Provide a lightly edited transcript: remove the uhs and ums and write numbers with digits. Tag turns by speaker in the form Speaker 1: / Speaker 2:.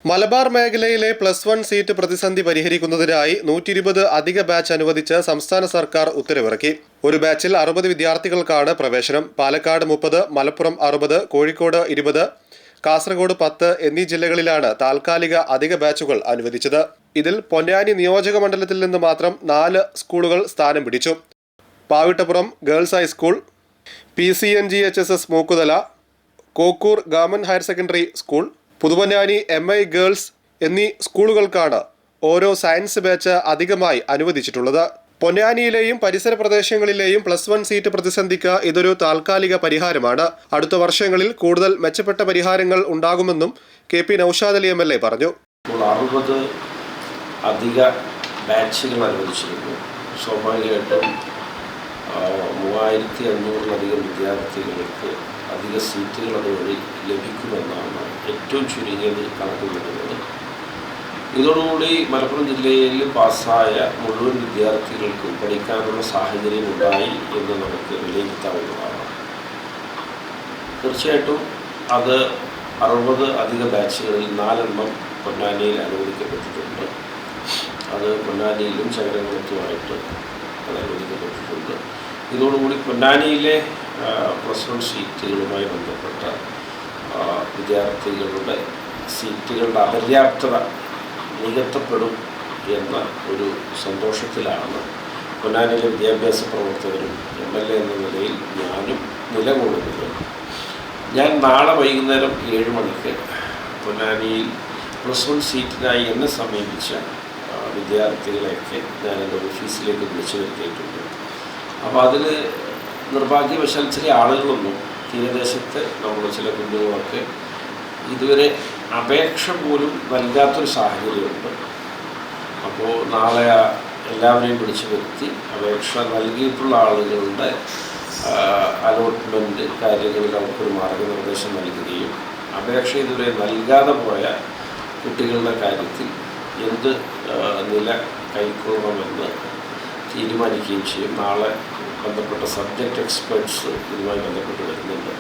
Speaker 1: മലബാർ മേഖലയിലെ +1 സീറ്റ് പ്രതിസന്ധി പരിഹരിക്കുന്നതിനായി 120 അധിക ബാച്ച് അനുവദിച്ച് സംസ്ഥാന സർക്കാർ ഉത്തരവിറക്കി. ഒരു ബാച്ചിൽ 60 വിദ്യാർത്ഥികൾക്കാണ് പ്രവേശനം. പാലക്കാട് 30, മലപ്പുറം 60, കോഴിക്കോട് 20, കാസർഗോഡ് 10 എന്നീ ജില്ലകളിലാണ് താൽക്കാലിക അധിക ബാച്ചുകൾ അനുവദിച്ചത്. ഇതിൽ പൊന്നാനി നിയോജക മണ്ഡലത്തിൽ നിന്ന് മാത്രം 4 സ്കൂളുകൾ സ്ഥാനം പിടിച്ചു. Pavittappuram girls high school, PCNGHSS Mookkuthala, Kokkur government higher secondary school, Puthuponnani MI girls എന്നീ സ്കൂളുകൾക്കാണ് ഓരോ സയൻസ് ബാച്ച് അധികമായി അനുവദിച്ചിട്ടുള്ളത്. പൊന്നാനിയിലെയും പരിസര പ്രദേശങ്ങളിലെയും +1 സീറ്റ് പ്രതിസന്ധിക്ക് ഇതൊരു താൽക്കാലിക പരിഹാരമാണ്. അടുത്ത വർഷങ്ങളിൽ കൂടുതൽ മെച്ചപ്പെട്ട പരിഹാരങ്ങൾ ഉണ്ടാകുമെന്നും KP നൌഷാദ് അലി MLA പറഞ്ഞു.
Speaker 2: 60 അധിക ബാച്ചുകൾ അനുവദിച്ചിരുന്നു. സ്വാഭാവികമായിട്ടും 3500-ലധികം വിദ്യാർത്ഥികൾക്ക് അധിക സീറ്റുകൾ അതുവഴി ലഭിക്കുമെന്നാണ് ഏറ്റവും ചുരുങ്ങിയത് കണക്കുകൂട്ടുന്നത്. ഇതോടുകൂടി മലപ്പുറം ജില്ലയിൽ പാസ്സായ മുഴുവൻ വിദ്യാർത്ഥികൾക്കും പഠിക്കാനുള്ള സാഹചര്യം ഉണ്ടായി എന്ന് നമുക്ക് വിലയിരുത്താവുന്നതാണ്. തീർച്ചയായിട്ടും അത് 60 അധിക ബാച്ചുകളിൽ 4 എണ്ണം പൊന്നാനിയിൽ അനുവദിക്കപ്പെട്ടിട്ടുണ്ട്. അത് പൊന്നാനിയിലും ചങ്ങരംകുളത്തുമായിട്ട് അത് അനുവദിക്കപ്പെട്ടിട്ടുണ്ട്. ഇതോടുകൂടി പൊന്നാനിയിലെ +1 സീറ്റുകളുമായി ബന്ധപ്പെട്ട വിദ്യാർത്ഥികളുടെ സീറ്റുകളുടെ അപര്യാപ്തത നികത്തപ്പെടും എന്ന ഒരു സന്തോഷത്തിലാണ് പൊന്നാനിയിലെ വിദ്യാഭ്യാസ പ്രവർത്തകരും MLA എന്ന നിലയിൽ ഞാനും നിലകൊള്ളുന്നത്. ഞാൻ നാളെ വൈകുന്നേരം 7 മണിക്ക് പൊന്നാനിയിൽ +1 സീറ്റിനായി എന്നെ സമീപിച്ച വിദ്യാർത്ഥികളെയൊക്കെ ഞാൻ എൻ്റെ ഓഫീസിലേക്ക് വിളിച്ചു വരുത്തിയിട്ടുണ്ട്. അപ്പോൾ അതിൽ നിർഭാഗ്യവശാൽ ചില ആളുകളൊന്നും തീരദേശത്ത് നമ്മുടെ ചില കുഞ്ഞുങ്ങളൊക്കെ ഇതുവരെ അപേക്ഷ പോലും നൽകാത്തൊരു സാഹചര്യമുണ്ട്. അപ്പോൾ നാളെ എല്ലാവരെയും വിളിച്ചു വരുത്തി അപേക്ഷ നൽകിയിട്ടുള്ള ആളുകളുടെ അലോട്ട്മെൻറ്റ് കാര്യങ്ങളിൽ അവർക്കൊരു മാർഗനിർദ്ദേശം നൽകുകയും അപേക്ഷ ഇതുവരെ നൽകാതെ പോയ കുട്ടികളുടെ കാര്യത്തിൽ എന്ത് നില കൈക്കൊള്ളണമെന്ന് തീരുമാനിക്കുകയും ചെയ്യും. നാളെ ബന്ധപ്പെട്ട സബ്ജക്റ്റ് എക്സ്പേർട്സ് ഇതുമായി ബന്ധപ്പെട്ട് വരുന്നുണ്ട്.